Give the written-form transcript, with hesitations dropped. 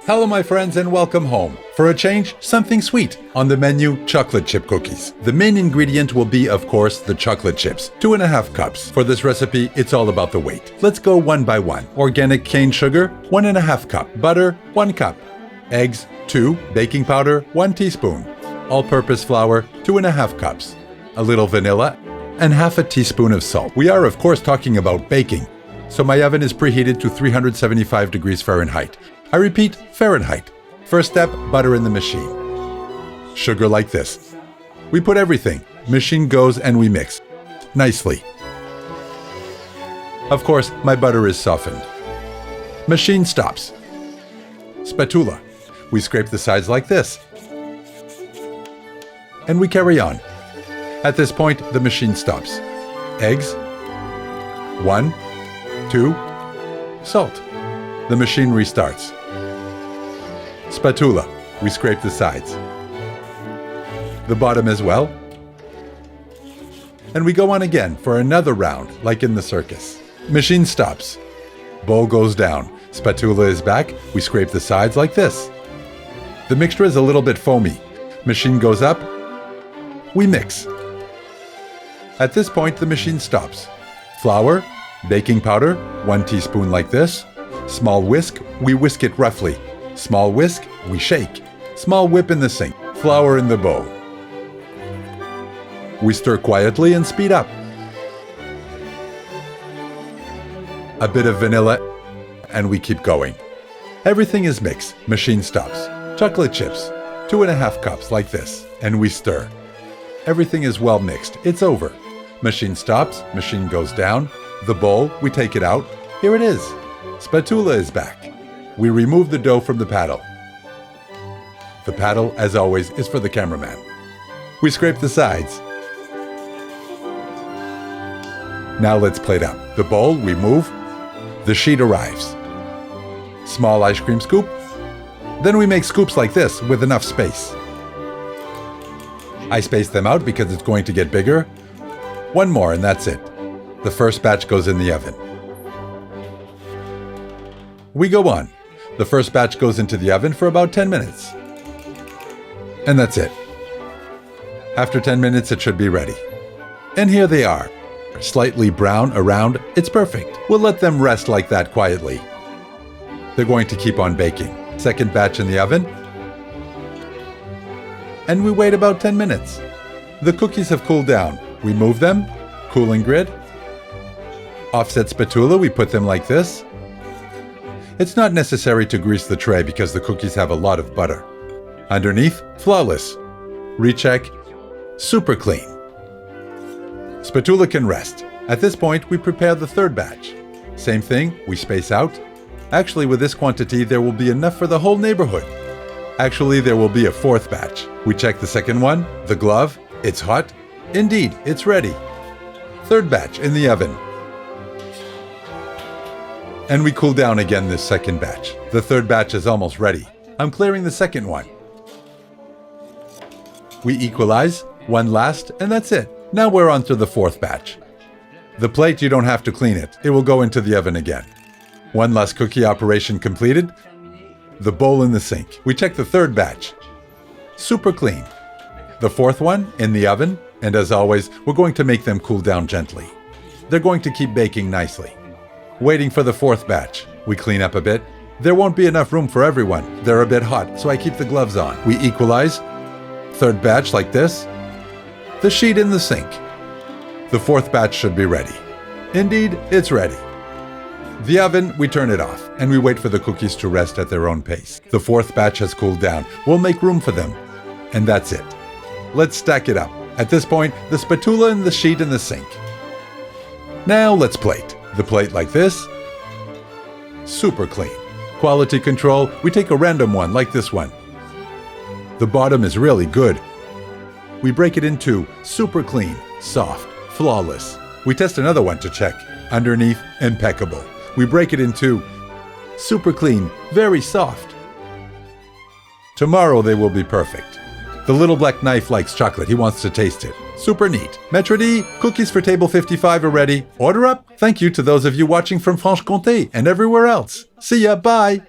Hello my friends and welcome home. For a change, something sweet. On the menu, chocolate chip cookies. The main ingredient will be, of course, the chocolate chips, 2.5 cups. For this recipe, it's all about the weight. Let's go one by one. Organic cane sugar, 1.5 cup. Butter, 1 cup. Eggs, 2. Baking powder, 1 teaspoon. All-purpose flour, 2.5 cups. A little vanilla, and half a teaspoon of salt. We are, of course, talking about baking. So my oven is preheated to 375 degrees Fahrenheit. I repeat, Fahrenheit. First step, butter in the machine. Sugar like this. We put everything. Machine goes and we mix. Nicely. Of course, my butter is softened. Machine stops. Spatula. We scrape the sides like this. And we carry on. At this point, the machine stops. Eggs. 1, 2. Salt. The machine restarts. Spatula. We scrape the sides. The bottom as well. And we go on again for another round, like in the circus. Machine stops. Bowl goes down. Spatula is back. We scrape the sides like this. The mixture is a little bit foamy. Machine goes up. We mix. At this point, the machine stops. Flour, baking powder, 1 teaspoon like this. Small whisk, we whisk it roughly. Small whisk, we shake. Small whip in the sink. Flour in the bowl. We stir quietly and speed up. A bit of vanilla, and we keep going. Everything is mixed. Machine stops. Chocolate chips, 2.5 cups like this, and we stir. Everything is well mixed. It's over. Machine stops. Machine goes down. The bowl, we take it out. Here it is. Spatula is back. We remove the dough from the paddle. The paddle, as always, is for the cameraman. We scrape the sides. Now let's plate up. The bowl, we move. The sheet arrives. Small ice cream scoop. Then we make scoops like this with enough space. I space them out because it's going to get bigger. One more and that's it. The first batch goes in the oven. We go on. The first batch goes into the oven for about 10 minutes. And that's it. After 10 minutes, it should be ready. And here they are. Slightly brown around. It's perfect. We'll let them rest like that quietly. They're going to keep on baking. Second batch in the oven. And we wait about 10 minutes. The cookies have cooled down. We move them. Cooling grid. Offset spatula, we put them like this. It's not necessary to grease the tray because the cookies have a lot of butter. Underneath, flawless. Recheck, super clean. Spatula can rest. At this point, we prepare the third batch. Same thing, we space out. Actually, with this quantity, there will be enough for the whole neighborhood. Actually, there will be a fourth batch. We check the second one, the glove, it's hot. Indeed, it's ready. Third batch in the oven. And we cool down again this second batch. The third batch is almost ready. I'm clearing the second one. We equalize, one last, and that's it. Now we're on to the fourth batch. The plate, you don't have to clean it. It will go into the oven again. One last cookie operation completed. The bowl in the sink. We check the third batch. Super clean. The fourth one in the oven, and as always, we're going to make them cool down gently. They're going to keep baking nicely. Waiting for the fourth batch. We clean up a bit. There won't be enough room for everyone. They're a bit hot, so I keep the gloves on. We equalize. Third batch like this. The sheet in the sink. The fourth batch should be ready. Indeed, it's ready. The oven, we turn it off, and we wait for the cookies to rest at their own pace. The fourth batch has cooled down. We'll make room for them. And that's it. Let's stack it up. At this point, the spatula and the sheet in the sink. Now let's plate. The plate like this. Super clean. Quality control, we take a random one like this one. The bottom is really good. We break it in two. Super clean, soft, flawless. We test another one to check. Underneath, impeccable. We break it in two. Super clean, very soft. Tomorrow they will be perfect. The little black knife likes chocolate. He wants to taste it. Super neat. Maître D, cookies for table 55 are ready. Order up. Thank you to those of you watching from Franche-Comté and everywhere else. See ya. Bye.